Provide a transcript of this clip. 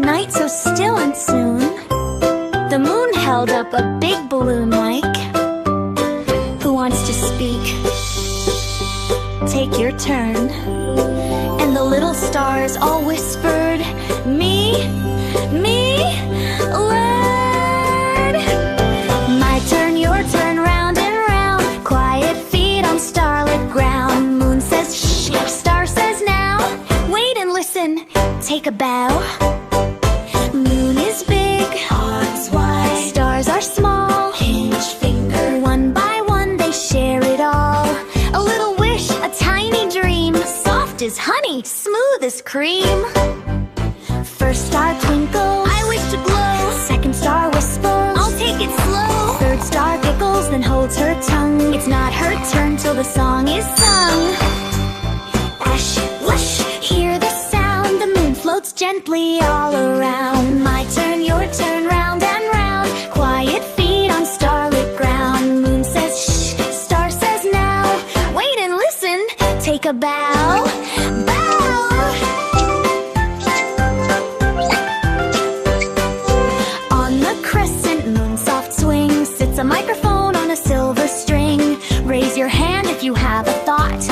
night so still and soon the moon held up a big balloon like, "Who wants to speak? Take your turn." And the little stars all whispered, "Me, me, learn." My turn, your turn, round and round, quiet feet on starlit ground. Moon says shh, star says now, wait and listen, take a bow. Moon is big, arms wide, stars are small, pinch finger. One by one they share it all. A little wish, a tiny dream, soft as honey, smooth as cream. First star twinkles, I wish to glow. Second star whispers, I'll take it slow. Third star giggles, then holds her tongue. It's not her turn till the song is sung. Ash, lush, hear the sound. The moon floats gently all around. My turn, your turn, round and round, quiet feet on starlit ground. Moon says shh, star says now, wait and listen, take a bow. A microphone on a silver string. Raise your hand if you have a thought.